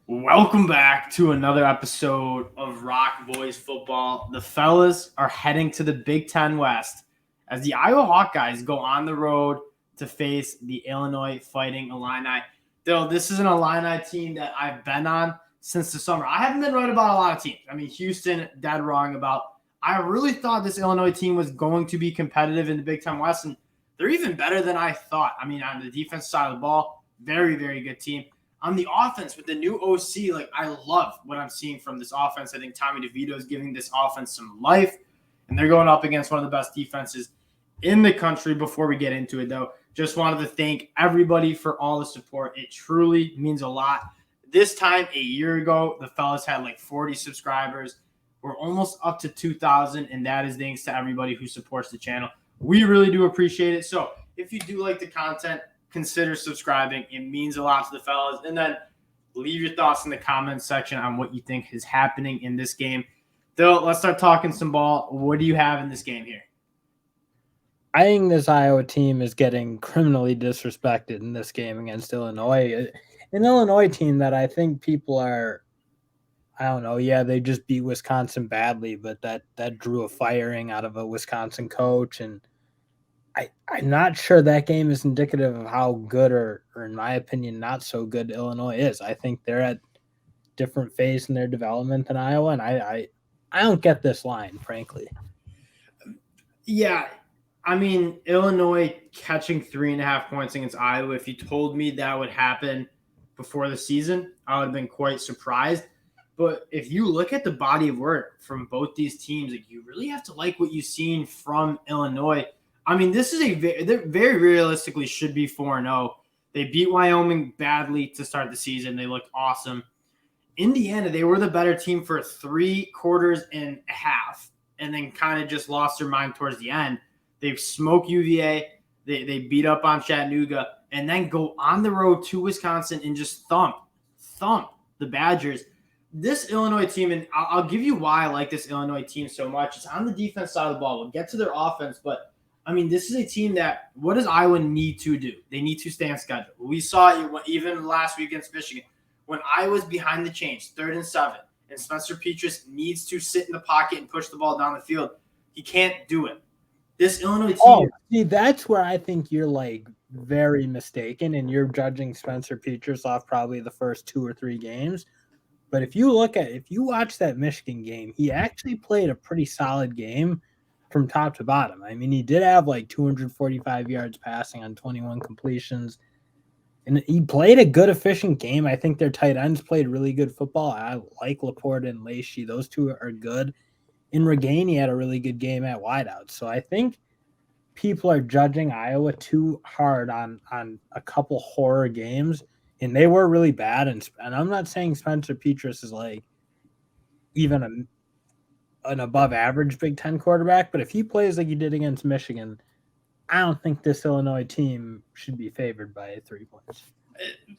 Welcome back to another episode of ROC Boys football. The fellas are heading to the Big Ten West as the Iowa Hawkeyes go on the road to face the Illinois Fighting Illini. Though this is an Illini team that I've been on since the summer. I haven't been right about a lot of teams. I mean, Houston, dead wrong about. I really thought this Illinois team was going to be competitive in the Big Ten West, and they're even better than I thought. I mean, on the defense side of the ball, very, very good team. On the offense with the new OC, I love what I'm seeing from this offense. I think Tommy DeVito is giving this offense some life, and they're going up against one of the best defenses in the country. Before we get into it, though, just wanted to thank everybody for all the support. It truly means a lot. This time a year ago, the fellas had 40 subscribers. We're almost up to 2,000, and that is thanks to everybody who supports the channel. We really do appreciate it. So if you do like the content, consider subscribing. It means a lot to the fellas. And then leave your thoughts in the comments section on what you think is happening in this game. Phil, let's start talking some ball. What do you have in this game here? I think this Iowa team is getting criminally disrespected in this game against Illinois. An Illinois team that I think people are, I don't know, yeah, they just beat Wisconsin badly, but that drew a firing out of a Wisconsin coach. And I'm not sure that game is indicative of how good or in my opinion, not so good Illinois is. I think they're at different phase in their development than Iowa, and I don't get this line, frankly. Yeah, I mean, Illinois catching 3.5 points against Iowa, if you told me that would happen before the season, I would have been quite surprised. But if you look at the body of work from both these teams, you really have to like what you've seen from Illinois. I mean, this is they very realistically should be 4-0. They beat Wyoming badly to start the season. They looked awesome. Indiana, they were the better team for 3 quarters and a half, and then kind of just lost their mind towards the end. They've smoked UVA. They beat up on Chattanooga, and then go on the road to Wisconsin and just thump the Badgers. This Illinois team, and I'll give you why I like this Illinois team so much. It's on the defense side of the ball. We'll get to their offense, but I mean, this is a team that, what does Iowa need to do? They need to stay on schedule. We saw it even last week against Michigan. When Iowa's behind the chains, 3rd and 7, and Spencer Petras needs to sit in the pocket and push the ball down the field, he can't do it. This Illinois team. See, that's where I think you're very mistaken, and you're judging Spencer Petras off probably the first 2 or 3 games. But if you watch that Michigan game, he actually played a pretty solid game from top to bottom. I mean, he did have 245 yards passing on 21 completions, and he played a good, efficient game. I think their tight ends played really good football. I like Laporte and Lacey. Those two are good. In Regain, had a really good game at wideout. So I think people are judging Iowa too hard on a couple horror games, and they were really bad. And I'm not saying Spencer Petras is even an above average Big Ten quarterback, but if he plays like he did against Michigan, I don't think this Illinois team should be favored by 3 points.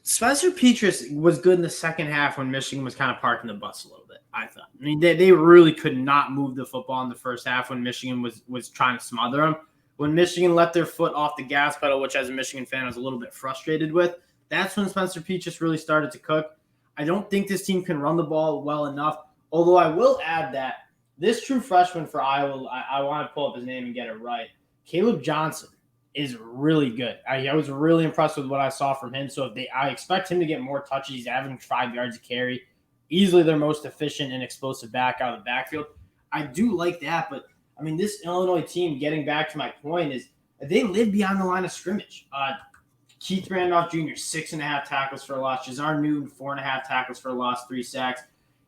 Spencer Petras was good in the second half when Michigan was kind of parking the bus a little bit, I thought. I mean, they really could not move the football in the first half when Michigan was trying to smother them. When Michigan let their foot off the gas pedal, which as a Michigan fan I was a little bit frustrated with, that's when Spencer Petras really started to cook. I don't think this team can run the ball well enough, although I will add that this true freshman for Iowa, I want to pull up his name and get it right, Caleb Johnson, is really good. I was really impressed with what I saw from him. So I expect him to get more touches. He's averaging 5 yards a carry. Easily their most efficient and explosive back out of the backfield. I do like that, but I mean, this Illinois team, getting back to my point, is they live beyond the line of scrimmage. Keith Randolph Jr., 6.5 tackles for a loss. Jazar Newton, 4.5 tackles for a loss, 3 sacks.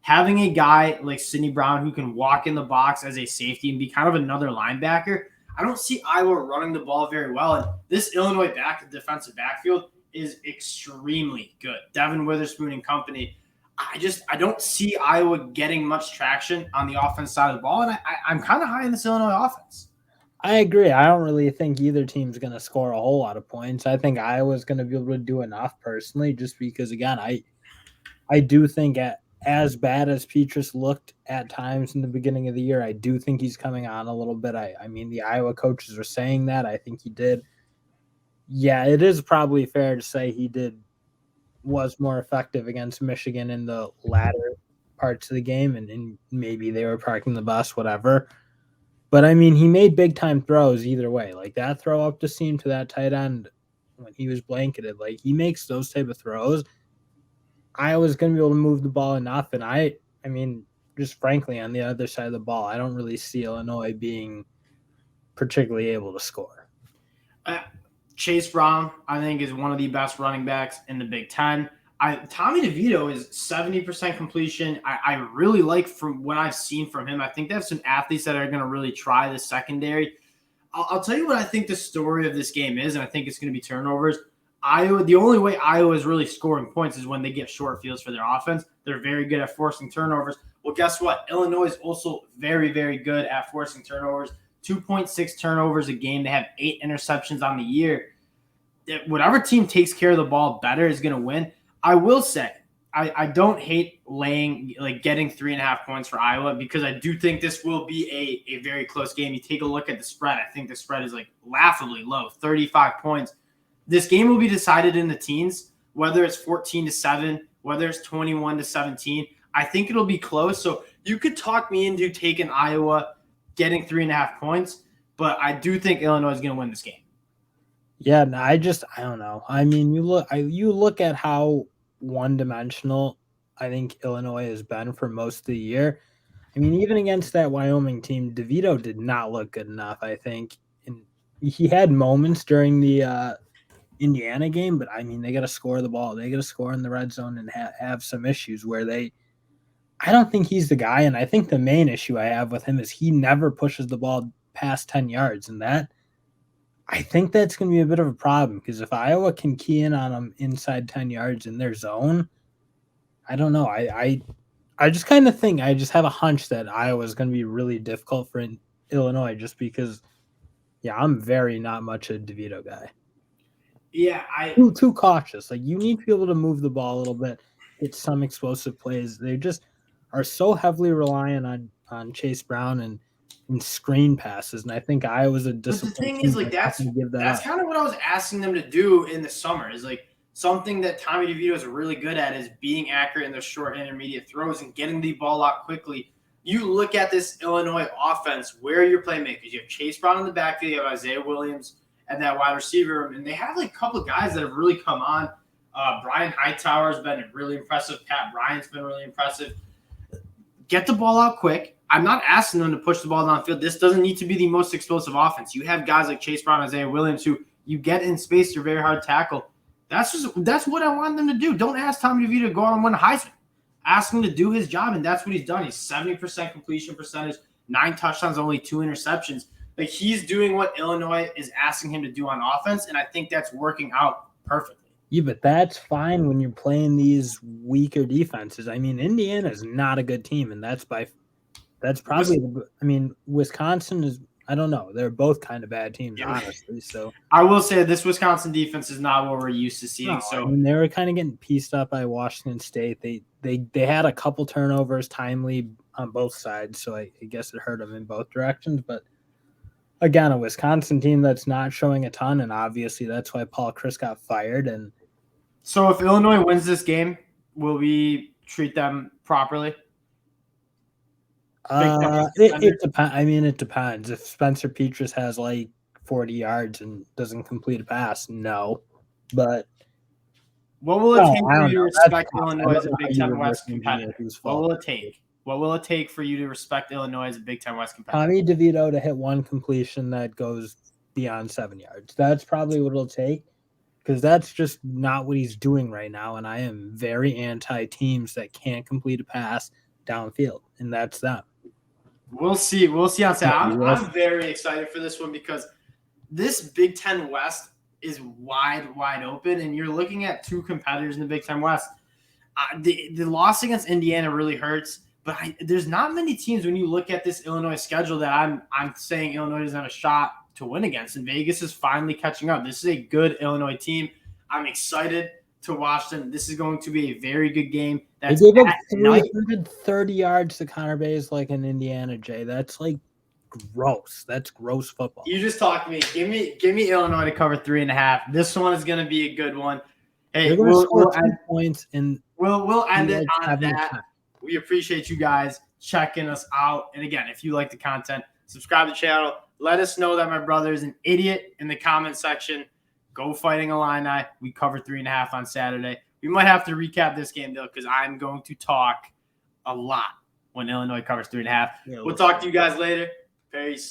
Having a guy like Sidney Brown who can walk in the box as a safety and be kind of another linebacker, I don't see Iowa running the ball very well. And this Illinois defensive backfield is extremely good. Devin Witherspoon and company. I don't see Iowa getting much traction on the offense side of the ball. And I'm kind of high in this Illinois offense. I agree. I don't really think either team's going to score a whole lot of points. I think Iowa's going to be able to do enough personally, just because, again, I do think as bad as Petras looked at times in the beginning of the year, I do think he's coming on a little bit. I mean, the Iowa coaches are saying that. I think he did. Yeah, it is probably fair to say he did was more effective against Michigan in the latter parts of the game, and maybe they were parking the bus, whatever. But I mean, he made big time throws either way. Like that throw up the seam to that tight end when he was blanketed, like he makes those type of throws. Iowa's going to be able to move the ball enough, and I mean, just frankly, on the other side of the ball, I don't really see Illinois being particularly able to score. Chase Brown, I think, is one of the best running backs in the Big Ten. Tommy DeVito is 70% completion. I really like from what I've seen from him. I think they have some athletes that are going to really try the secondary. I'll tell you what I think the story of this game is, and I think it's going to be turnovers. The only way Iowa is really scoring points is when they get short fields for their offense. They're very good at forcing turnovers. Well, guess what? Illinois is also very, very good at forcing turnovers. 2.6 turnovers a game. They have 8 interceptions on the year. Whatever team takes care of the ball better is going to win. I will say, I don't hate getting 3.5 points for Iowa, because I do think this will be a very close game. You take a look at the spread. I think the spread is like laughably low, 35 points. This game will be decided in the teens, whether it's 14-7, whether it's 21-17. I think it'll be close. So you could talk me into taking Iowa getting 3.5 points, but I do think Illinois is going to win this game. Yeah, no, I don't know. I mean, you look at how one-dimensional I think Illinois has been for most of the year. I mean, even against that Wyoming team, DeVito did not look good enough, I think. And he had moments during the Indiana game, but I mean, they got to score the ball. They got to score in the red zone and have some issues where I don't think he's the guy. And I think the main issue I have with him is he never pushes the ball past 10 yards. And I think that's going to be a bit of a problem, because if Iowa can key in on them inside 10 yards in their zone, I don't know. I just kind of think, I just have a hunch that Iowa is going to be really difficult for Illinois, just because, yeah, I'm very not much a DeVito guy. Yeah, too cautious. Like, you need to be able to move the ball a little bit, get some explosive plays. They just are so heavily reliant on Chase Brown and screen passes, and I think Iowa's a disciplined. But the thing is, that's kind of what I was asking them to do in the summer. Is like something that Tommy DeVito is really good at, is being accurate in their short and intermediate throws and getting the ball out quickly. You look at this Illinois offense, where are your playmakers? You have Chase Brown in the backfield, you have Isaiah Williams at that wide receiver, and they have like a couple of guys that have really come on. Brian Hightower has been really impressive. Pat Bryant's been really impressive. Get the ball out quick. I'm not asking them to push the ball downfield. This doesn't need to be the most explosive offense. You have guys like Chase Brown, Isaiah Williams, who you get in space, they're very hard to tackle. That's what I want them to do. Don't ask Tommy DeVito to go out and win a Heisman. Ask him to do his job, and that's what he's done. He's 70% completion percentage, 9 touchdowns, only 2 interceptions. Like, he's doing what Illinois is asking him to do on offense, and I think that's working out perfectly. Yeah, but that's fine when you're playing these weaker defenses. I mean, Indiana is not a good team, and that's probably Wisconsin is, I don't know. They're both kind of bad teams, honestly. So I will say this Wisconsin defense is not what we're used to seeing. I mean, they were kind of getting pieced up by Washington State. They had a couple turnovers timely on both sides, so I guess it hurt them in both directions. But again, a Wisconsin team that's not showing a ton, and obviously that's why Paul Chryst got fired. And so if Illinois wins this game, will we treat them properly? It depends. I mean, it depends. If Spencer Petras has like 40 yards and doesn't complete a pass, no. But what will it take for you to respect Illinois as a Big Ten West competitor? What will it take? What will it take for you to respect Illinois as a Big Ten West competitor? Tommy DeVito to hit one completion that goes beyond 7 yards. That's probably what it'll take, because that's just not what he's doing right now. And I am very anti teams that can't complete a pass downfield, and that's them. We'll see. We'll see on Saturday. I'm very excited for this one, because this Big Ten West is wide open, and you're looking at 2 competitors in the Big Ten West. The loss against Indiana really hurts, but there's not many teams when you look at this Illinois schedule that I'm saying Illinois doesn't have a shot to win against, and Vegas is finally catching up. This is a good Illinois team. I'm excited to watch them. This is going to be a very good game. That's they gave up 330 yards to Connor Bays like in Indiana, Jay. That's like gross. That's gross football. You just talked to me. Give me Illinois to cover 3.5. This one is going to be a good one. Hey, They're going to score 2 points, and we'll end it like on that. We appreciate you guys checking us out. And again, if you like the content, subscribe to the channel. Let us know that my brother is an idiot in the comment section. Go Fighting Illini. We cover 3.5 on Saturday. We might have to recap this game, though, because I'm going to talk a lot when Illinois covers 3.5. We'll talk to you guys later. Peace.